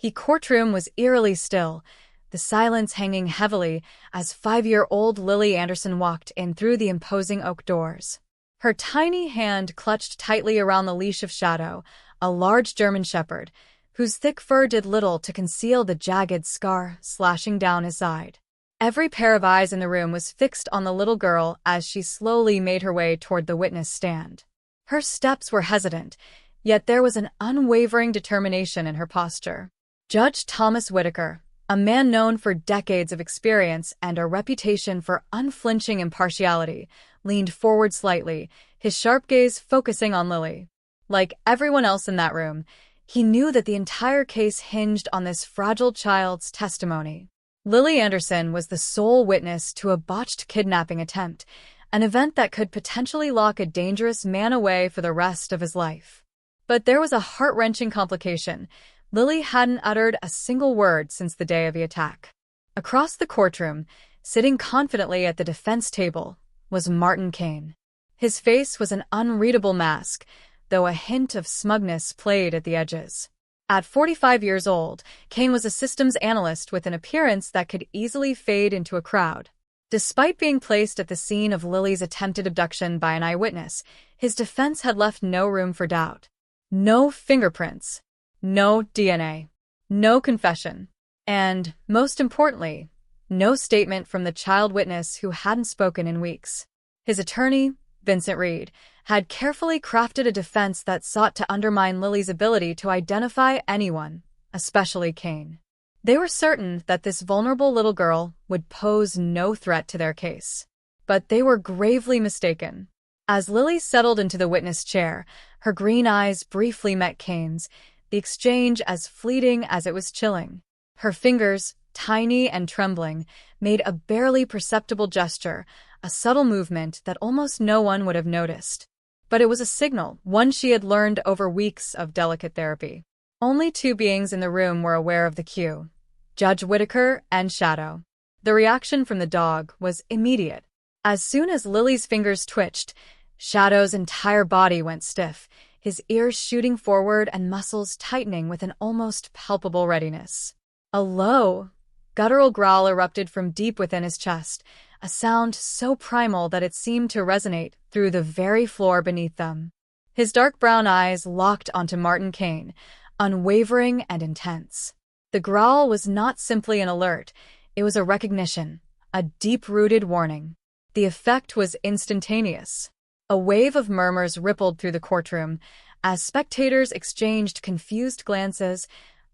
Courtroom was eerily still, the silence hanging heavily as 5-year-old Lily Anderson walked in through the imposing oak doors. Her tiny hand clutched tightly around the leash of Shadow, a large German shepherd, whose thick fur did little to conceal the jagged scar slashing down his side. Every pair of eyes in the room was fixed on the little girl as she slowly made her way toward the witness stand. Her steps were hesitant, yet there was an unwavering determination in her posture. Judge Thomas Whitaker, a man known for decades of experience and a reputation for unflinching impartiality, leaned forward slightly, his sharp gaze focusing on Lily. Like everyone else in that room, he knew that the entire case hinged on this fragile child's testimony. Lily Anderson was the sole witness to a botched kidnapping attempt, an event that could potentially lock a dangerous man away for the rest of his life. But there was a heart-wrenching complication. Lily hadn't uttered a single word since the day of the attack. Across the courtroom, sitting confidently at the defense table, was Martin Cain. His face was an unreadable mask, though a hint of smugness played at the edges. At 45 years old, Cain was a systems analyst with an appearance that could easily fade into a crowd. Despite being placed at the scene of Lily's attempted abduction by an eyewitness, his defense had left no room for doubt. No fingerprints, no DNA, no confession, and, most importantly, no statement from the child witness who hadn't spoken in weeks. His attorney, Vincent Reed, had carefully crafted a defense that sought to undermine Lily's ability to identify anyone, especially Cain. They were certain that this vulnerable little girl would pose no threat to their case. But they were gravely mistaken. As Lily settled into the witness chair, her green eyes briefly met Cain's, the exchange as fleeting as it was chilling. Her fingers, tiny and trembling, made a barely perceptible gesture, a subtle movement that almost no one would have noticed. But it was a signal, one she had learned over weeks of delicate therapy. Only two beings in the room were aware of the cue: Judge Whitaker and Shadow. The reaction from the dog was immediate. As soon as Lily's fingers twitched, Shadow's entire body went stiff, his ears shooting forward and muscles tightening with an almost palpable readiness. A low, guttural growl erupted from deep within his chest, a sound so primal that it seemed to resonate through the very floor beneath them. His dark brown eyes locked onto Martin Cain, unwavering and intense. The growl was not simply an alert, it was a recognition, a deep-rooted warning. The effect was instantaneous. A wave of murmurs rippled through the courtroom as spectators exchanged confused glances,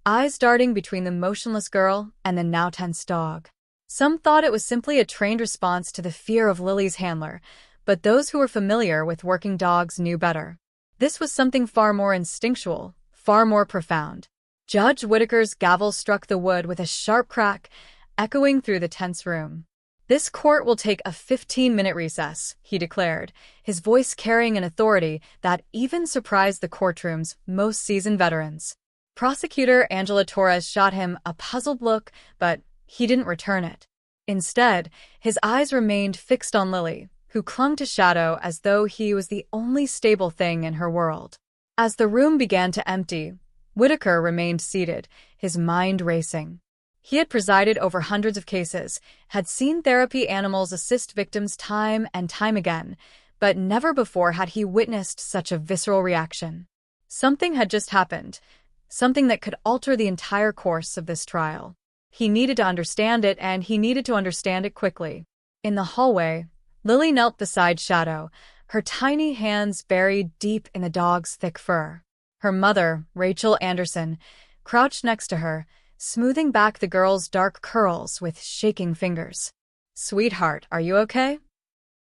eyes darting between the motionless girl and the now tense dog. Some thought it was simply a trained response to the fear of Lily's handler, but those who were familiar with working dogs knew better. This was something far more instinctual, far more profound. Judge Whitaker's gavel struck the wood with a sharp crack, echoing through the tense room. "This court will take a 15-minute recess," he declared, his voice carrying an authority that even surprised the courtroom's most seasoned veterans. Prosecutor Angela Torres shot him a puzzled look, but he didn't return it. Instead, his eyes remained fixed on Lily, who clung to Shadow as though he was the only stable thing in her world. As the room began to empty, Whitaker remained seated, his mind racing. He had presided over hundreds of cases, had seen therapy animals assist victims time and time again, but never before had he witnessed such a visceral reaction. Something had just happened, something that could alter the entire course of this trial. He needed to understand it, and he needed to understand it quickly. In the hallway, Lily knelt beside Shadow, her tiny hands buried deep in the dog's thick fur. Her mother, Rachel Anderson, crouched next to her, smoothing back the girl's dark curls with shaking fingers. "Sweetheart, are you okay?"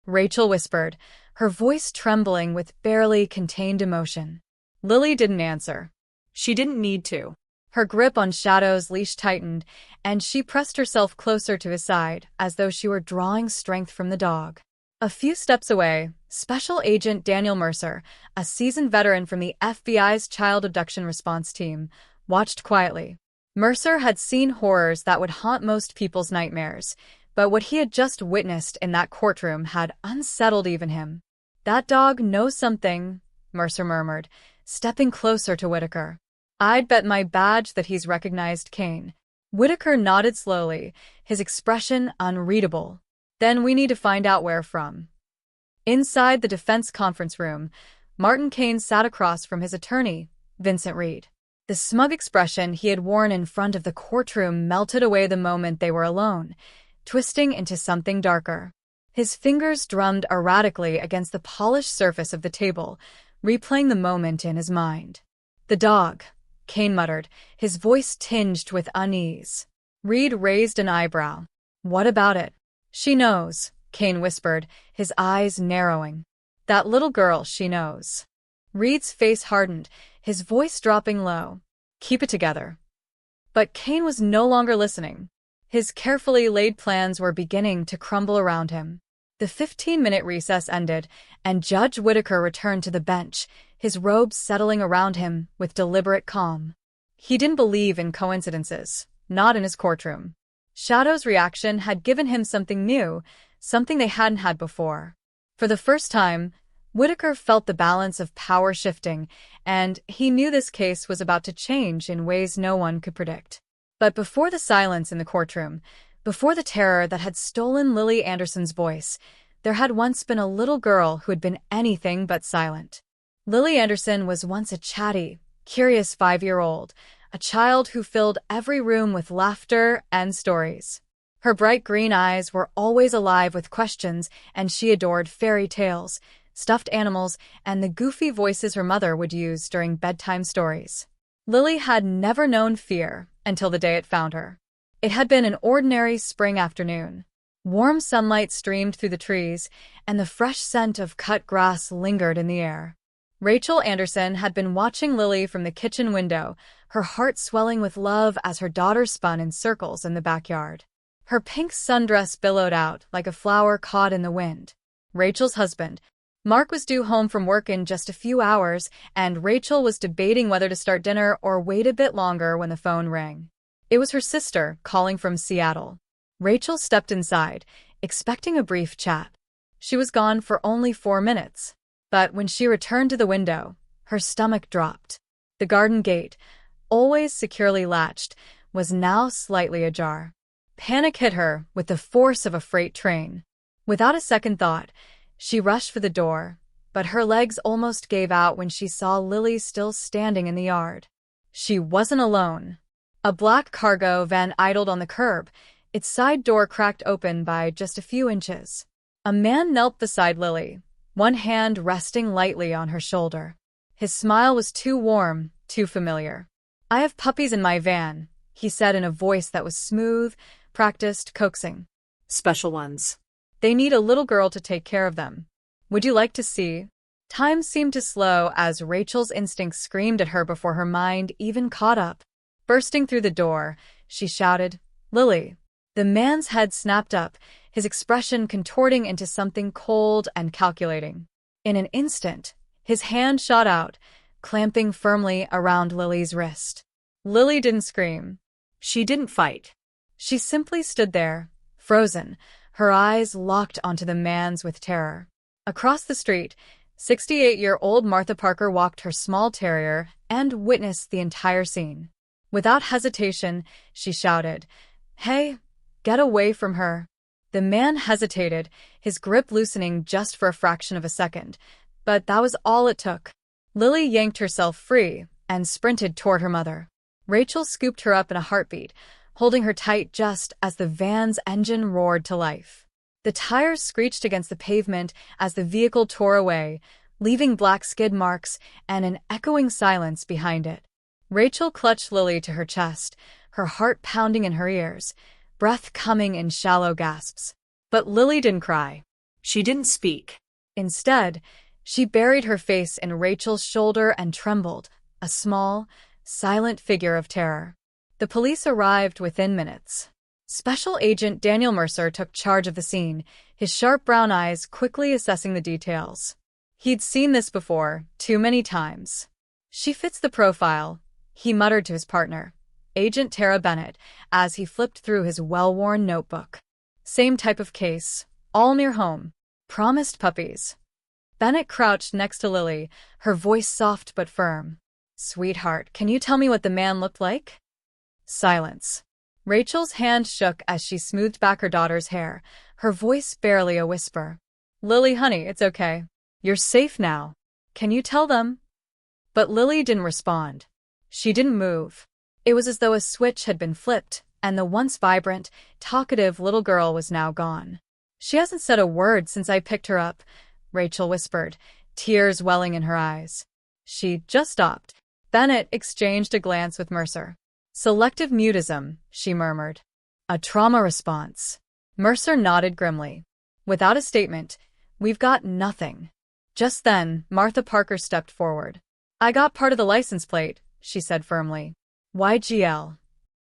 Rachel whispered, her voice trembling with barely contained emotion. Lily didn't answer. She didn't need to. Her grip on Shadow's leash tightened, and she pressed herself closer to his side, as though she were drawing strength from the dog. A few steps away, Special Agent Daniel Mercer, a seasoned veteran from the FBI's Child Abduction Response Team, watched quietly. Mercer had seen horrors that would haunt most people's nightmares, but what he had just witnessed in that courtroom had unsettled even him. "That dog knows something," Mercer murmured, stepping closer to Whitaker. I'd bet my badge that he's recognized Kane. Whitaker nodded slowly, his expression unreadable. Then we need to find out where from. Inside the defense conference room, Martin Kane sat across from his attorney, Vincent Reed. The smug expression he had worn in front of the courtroom melted away the moment they were alone, twisting into something darker. His fingers drummed erratically against the polished surface of the table, replaying the moment in his mind. "The dog," Kane muttered, his voice tinged with unease. Reed raised an eyebrow. "What about it?" "She knows," Kane whispered, his eyes narrowing. "That little girl, she knows." Reed's face hardened, his voice dropping low. "Keep it together." But Kane was no longer listening. His carefully laid plans were beginning to crumble around him. The 15-minute recess ended, and Judge Whitaker returned to the bench, his robes settling around him with deliberate calm. He didn't believe in coincidences, not in his courtroom. Shadow's reaction had given him something new, something they hadn't had before. For the first time, Whitaker felt the balance of power shifting, and he knew this case was about to change in ways no one could predict. But before the silence in the courtroom, before the terror that had stolen Lily Anderson's voice, there had once been a little girl who had been anything but silent. Lily Anderson was once a chatty, curious 5-year-old, a child who filled every room with laughter and stories. Her bright green eyes were always alive with questions, and she adored fairy tales, stuffed animals, and the goofy voices her mother would use during bedtime stories. Lily had never known fear until the day it found her. It had been an ordinary spring afternoon. Warm sunlight streamed through the trees, and the fresh scent of cut grass lingered in the air. Rachel Anderson had been watching Lily from the kitchen window, her heart swelling with love as her daughter spun in circles in the backyard. Her pink sundress billowed out like a flower caught in the wind. Rachel's husband, Mark, was due home from work in just a few hours, and Rachel was debating whether to start dinner or wait a bit longer when the phone rang. It was her sister calling from Seattle. Rachel stepped inside, expecting a brief chat. She was gone for only 4 minutes. But when she returned to the window, her stomach dropped. The garden gate, always securely latched, was now slightly ajar. Panic hit her with the force of a freight train. Without a second thought, she rushed for the door, but her legs almost gave out when she saw Lily still standing in the yard. She wasn't alone. A black cargo van idled on the curb, its side door cracked open by just a few inches. A man knelt beside Lily, one hand resting lightly on her shoulder. His smile was too warm, too familiar. "I have puppies in my van," he said in a voice that was smooth, practiced, coaxing. "Special ones. They need a little girl to take care of them. Would you like to see?" Time seemed to slow as Rachel's instincts screamed at her before her mind even caught up. Bursting through the door, she shouted, "Lily!" The man's head snapped up, his expression contorting into something cold and calculating. In an instant, his hand shot out, clamping firmly around Lily's wrist. Lily didn't scream. She didn't fight. She simply stood there, frozen, her eyes locked onto the man's with terror. Across the street, 68-year-old Martha Parker walked her small terrier and witnessed the entire scene. Without hesitation, she shouted, "Hey, get away from her." The man hesitated, his grip loosening just for a fraction of a second, but that was all it took. Lily yanked herself free and sprinted toward her mother. Rachel scooped her up in a heartbeat, holding her tight just as the van's engine roared to life. The tires screeched against the pavement as the vehicle tore away, leaving black skid marks and an echoing silence behind it. Rachel clutched Lily to her chest, her heart pounding in her ears, breath coming in shallow gasps. But Lily didn't cry. She didn't speak. Instead, she buried her face in Rachel's shoulder and trembled, a small, silent figure of terror. The police arrived within minutes. Special Agent Daniel Mercer took charge of the scene, his sharp brown eyes quickly assessing the details. He'd seen this before, too many times. "She fits the profile," he muttered to his partner, Agent Tara Bennett, as he flipped through his well-worn notebook. "Same type of case, all near home. Promised puppies." Bennett crouched next to Lily, her voice soft but firm. Sweetheart, can you tell me what the man looked like? Silence. Rachel's hand shook as she smoothed back her daughter's hair, her voice barely a whisper. Lily, honey, it's okay. You're safe now. Can you tell them? But Lily didn't respond. She didn't move. It was as though a switch had been flipped, and the once vibrant, talkative little girl was now gone. She hasn't said a word since I picked her up, Rachel whispered, tears welling in her eyes. She just stopped. Bennett exchanged a glance with Mercer. Selective mutism, she murmured. A trauma response. Mercer nodded grimly. Without a statement, we've got nothing. Just then, Martha Parker stepped forward. I got part of the license plate, she said firmly. YGL.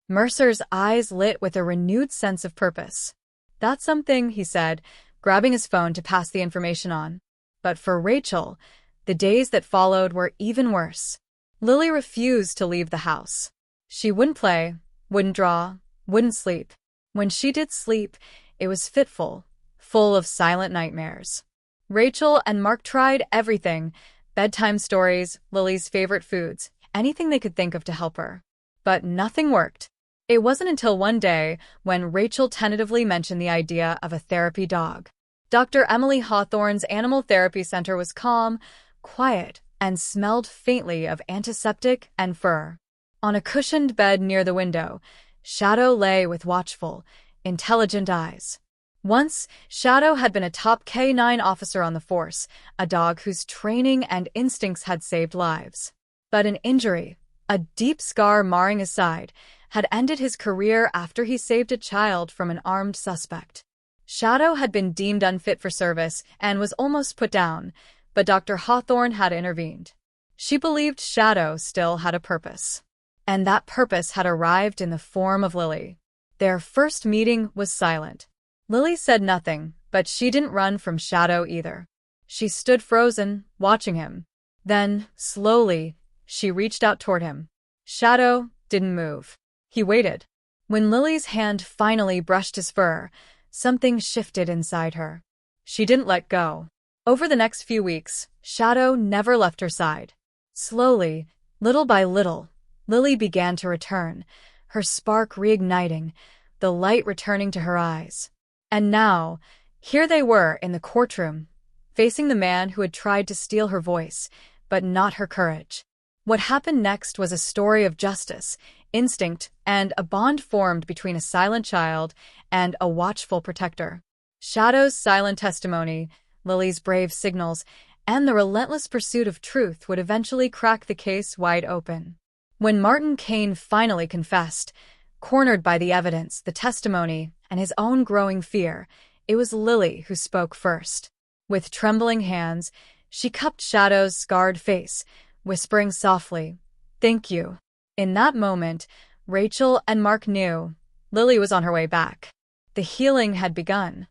Mercer's eyes lit with a renewed sense of purpose. That's something, he said, grabbing his phone to pass the information on. But for Rachel, the days that followed were even worse. Lily refused to leave the house. She wouldn't play, wouldn't draw, wouldn't sleep. When she did sleep, it was fitful, full of silent nightmares. Rachel and Mark tried everything, bedtime stories, Lily's favorite foods, anything they could think of to help her. But nothing worked. It wasn't until one day when Rachel tentatively mentioned the idea of a therapy dog. Dr. Emily Hawthorne's animal therapy center was calm, quiet, and smelled faintly of antiseptic and fur. On a cushioned bed near the window, Shadow lay with watchful, intelligent eyes. Once, Shadow had been a top Canine officer on the force, a dog whose training and instincts had saved lives. But an injury, a deep scar marring his side, had ended his career after he saved a child from an armed suspect. Shadow had been deemed unfit for service and was almost put down, but Dr. Hawthorne had intervened. She believed Shadow still had a purpose. And that purpose had arrived in the form of Lily. Their first meeting was silent. Lily said nothing, but she didn't run from Shadow either. She stood frozen, watching him. Then, slowly, she reached out toward him. Shadow didn't move. He waited. When Lily's hand finally brushed his fur, something shifted inside her. She didn't let go. Over the next few weeks, Shadow never left her side. Slowly, little by little, Lily began to return, her spark reigniting, the light returning to her eyes. And now, here they were in the courtroom, facing the man who had tried to steal her voice, but not her courage. What happened next was a story of justice, instinct, and a bond formed between a silent child and a watchful protector. Shadow's silent testimony, Lily's brave signals, and the relentless pursuit of truth would eventually crack the case wide open. When Martin Kane finally confessed, cornered by the evidence, the testimony, and his own growing fear, it was Lily who spoke first. With trembling hands, she cupped Shadow's scarred face, whispering softly, "Thank you." In that moment, Rachel and Mark knew Lily was on her way back. The healing had begun.